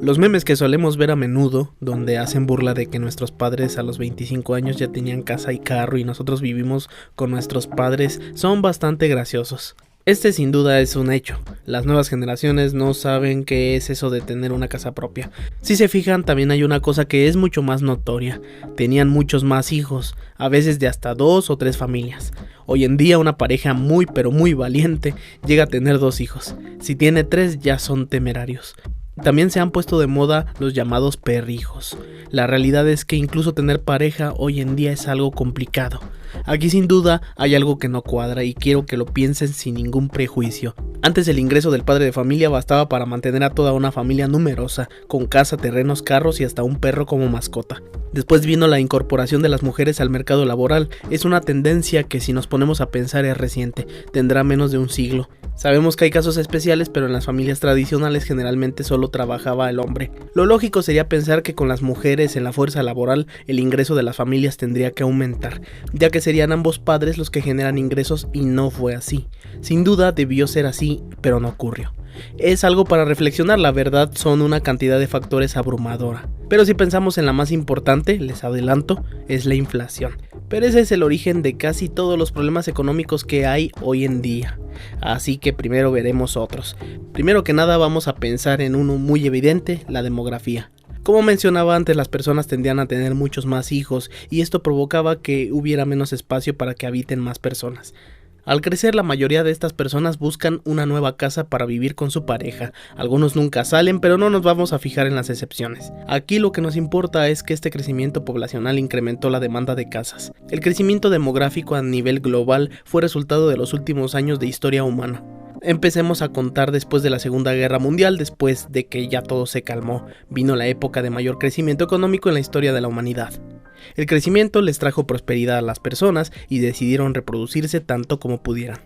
Los memes que solemos ver a menudo, donde hacen burla de que nuestros padres a los 25 años ya tenían casa y carro y nosotros vivimos con nuestros padres, son bastante graciosos. Este sin duda es un hecho. Las nuevas generaciones no saben qué es eso de tener una casa propia. Si se fijan, también hay una cosa que es mucho más notoria. Tenían muchos más hijos, a veces de hasta 2 o 3 familias. Hoy en día una pareja muy pero muy valiente llega a tener 2 hijos. Si tiene 3 ya son temerarios. También se han puesto de moda los llamados perrijos. La realidad es que incluso tener pareja hoy en día es algo complicado. Aquí sin duda hay algo que no cuadra y quiero que lo piensen sin ningún prejuicio. Antes el ingreso del padre de familia bastaba para mantener a toda una familia numerosa, con casa, terrenos, carros y hasta un perro como mascota. Después vino la incorporación de las mujeres al mercado laboral. Es una tendencia que si nos ponemos a pensar es reciente, tendrá menos de un siglo. Sabemos que hay casos especiales, pero en las familias tradicionales generalmente solo trabajaba el hombre. Lo lógico sería pensar que con las mujeres en la fuerza laboral el ingreso de las familias tendría que aumentar, ya que serían ambos padres los que generan ingresos y no fue así. Sin duda debió ser así, pero no ocurrió. Es algo para reflexionar, la verdad son una cantidad de factores abrumadora. Pero si pensamos en la más importante, les adelanto, es la inflación. Pero ese es el origen de casi todos los problemas económicos que hay hoy en día. Así que primero veremos otros. Primero que nada vamos a pensar en uno muy evidente, la demografía. Como mencionaba antes, las personas tendían a tener muchos más hijos y esto provocaba que hubiera menos espacio para que habiten más personas. Al crecer, la mayoría de estas personas buscan una nueva casa para vivir con su pareja. Algunos nunca salen, pero no nos vamos a fijar en las excepciones. Aquí lo que nos importa es que este crecimiento poblacional incrementó la demanda de casas. El crecimiento demográfico a nivel global fue resultado de los últimos años de historia humana. Empecemos a contar después de la Segunda Guerra Mundial, después de que ya todo se calmó. Vino la época de mayor crecimiento económico en la historia de la humanidad. El crecimiento les trajo prosperidad a las personas y decidieron reproducirse tanto como pudieran.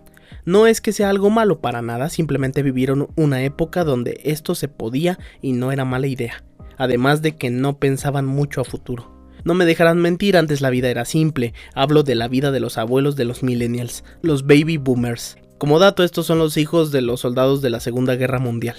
No es que sea algo malo para nada, simplemente vivieron una época donde esto se podía y no era mala idea. Además de que no pensaban mucho a futuro. No me dejarán mentir, antes la vida era simple. Hablo de la vida de los abuelos de los millennials, los baby boomers. Como dato, estos son los hijos de los soldados de la Segunda Guerra Mundial.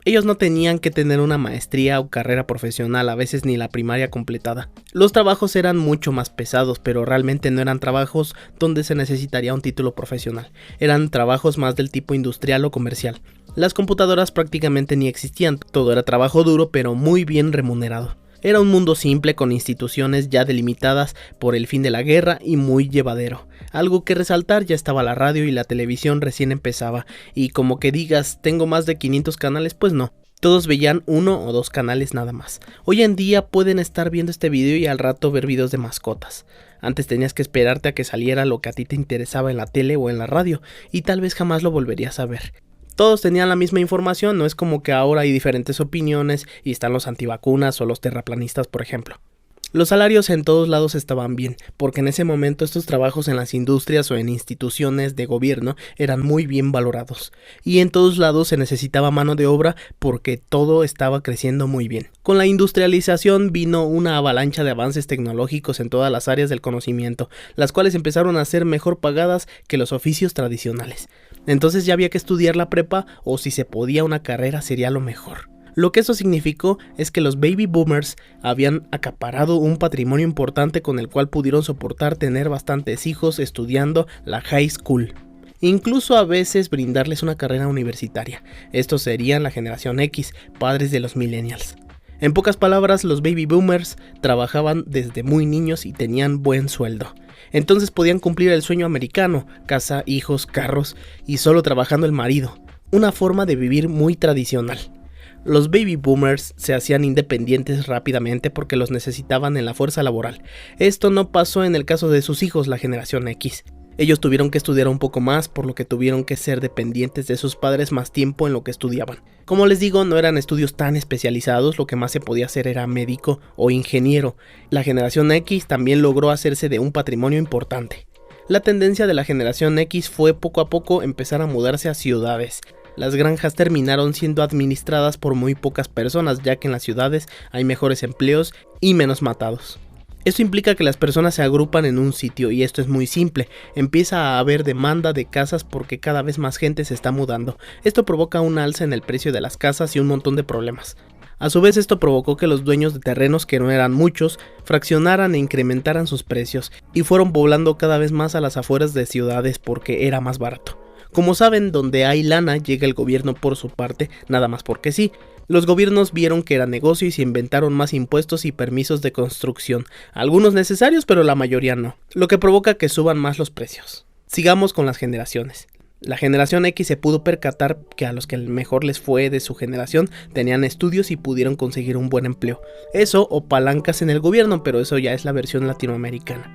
Ellos no tenían que tener una maestría o carrera profesional, a veces ni la primaria completada. Los trabajos eran mucho más pesados, pero realmente no eran trabajos donde se necesitaría un título profesional. Eran trabajos más del tipo industrial o comercial. Las computadoras prácticamente ni existían, todo era trabajo duro pero muy bien remunerado. Era un mundo simple con instituciones ya delimitadas por el fin de la guerra y muy llevadero. Algo que resaltar, ya estaba la radio y la televisión recién empezaba, y como que digas, tengo más de 500 canales, pues no. Todos veían 1 o 2 canales nada más. Hoy en día pueden estar viendo este video y al rato ver videos de mascotas. Antes tenías que esperarte a que saliera lo que a ti te interesaba en la tele o en la radio, y tal vez jamás lo volverías a ver. Todos tenían la misma información, no es como que ahora hay diferentes opiniones y están los antivacunas o los terraplanistas, por ejemplo. Los salarios en todos lados estaban bien, porque en ese momento estos trabajos en las industrias o en instituciones de gobierno eran muy bien valorados, y en todos lados se necesitaba mano de obra porque todo estaba creciendo muy bien. Con la industrialización vino una avalancha de avances tecnológicos en todas las áreas del conocimiento, las cuales empezaron a ser mejor pagadas que los oficios tradicionales. Entonces ya había que estudiar la prepa o si se podía una carrera sería lo mejor. Lo que eso significó es que los baby boomers habían acaparado un patrimonio importante con el cual pudieron soportar tener bastantes hijos estudiando la high school. Incluso a veces brindarles una carrera universitaria. Estos serían la generación X, padres de los millennials. En pocas palabras, los baby boomers trabajaban desde muy niños y tenían buen sueldo. Entonces podían cumplir el sueño americano, casa, hijos, carros y solo trabajando el marido. Una forma de vivir muy tradicional. Los baby boomers se hacían independientes rápidamente porque los necesitaban en la fuerza laboral. Esto no pasó en el caso de sus hijos, la generación X. Ellos tuvieron que estudiar un poco más, por lo que tuvieron que ser dependientes de sus padres más tiempo en lo que estudiaban. Como les digo, no eran estudios tan especializados, lo que más se podía hacer era médico o ingeniero. La generación X también logró hacerse de un patrimonio importante. La tendencia de la generación X fue poco a poco empezar a mudarse a ciudades. Las granjas terminaron siendo administradas por muy pocas personas, ya que en las ciudades hay mejores empleos y menos matados. Esto implica que las personas se agrupan en un sitio y esto es muy simple. Empieza a haber demanda de casas porque cada vez más gente se está mudando. Esto provoca un alza en el precio de las casas y un montón de problemas. A su vez esto provocó que los dueños de terrenos, que no eran muchos, fraccionaran e incrementaran sus precios y fueron poblando cada vez más a las afueras de ciudades porque era más barato. Como saben, donde hay lana llega el gobierno por su parte, nada más porque sí. Los gobiernos vieron que era negocio y se inventaron más impuestos y permisos de construcción, algunos necesarios pero la mayoría no, lo que provoca que suban más los precios. Sigamos con las generaciones. La generación X se pudo percatar que a los que mejor les fue de su generación tenían estudios y pudieron conseguir un buen empleo. Eso o palancas en el gobierno, pero eso ya es la versión latinoamericana.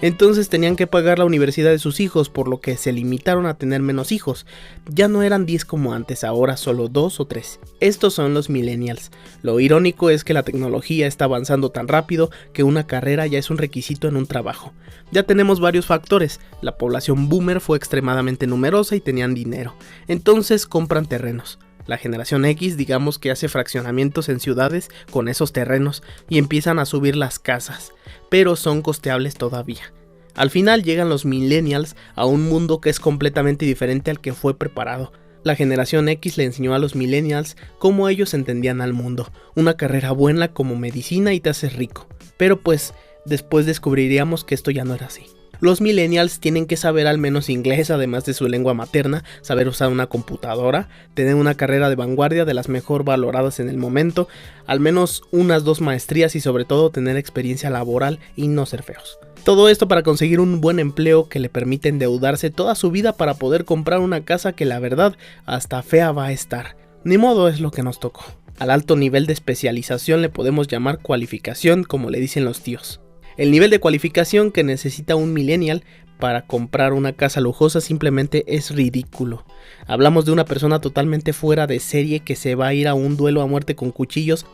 Entonces tenían que pagar la universidad de sus hijos, por lo que se limitaron a tener menos hijos. Ya no eran 10 como antes, ahora solo 2 o 3. Estos son los millennials. Lo irónico es que la tecnología está avanzando tan rápido que una carrera ya es un requisito en un trabajo. Ya tenemos varios factores. La población boomer fue extremadamente numerosa y tenían dinero. Entonces compran terrenos. La generación X, digamos que hace fraccionamientos en ciudades con esos terrenos y empiezan a subir las casas, pero son costeables todavía. Al final llegan los millennials a un mundo que es completamente diferente al que fue preparado. La generación X le enseñó a los millennials cómo ellos entendían al mundo, una carrera buena como medicina y te haces rico, pero pues después descubriríamos que esto ya no era así. Los millennials tienen que saber al menos inglés, además de su lengua materna, saber usar una computadora, tener una carrera de vanguardia de las mejor valoradas en el momento, al menos unas 2 maestrías y sobre todo tener experiencia laboral y no ser feos. Todo esto para conseguir un buen empleo que le permite endeudarse toda su vida para poder comprar una casa que la verdad hasta fea va a estar. Ni modo, es lo que nos tocó. Al alto nivel de especialización le podemos llamar cualificación, como le dicen los tíos. El nivel de cualificación que necesita un millennial para comprar una casa lujosa simplemente es ridículo. Hablamos de una persona totalmente fuera de serie que se va a ir a un duelo a muerte con cuchillos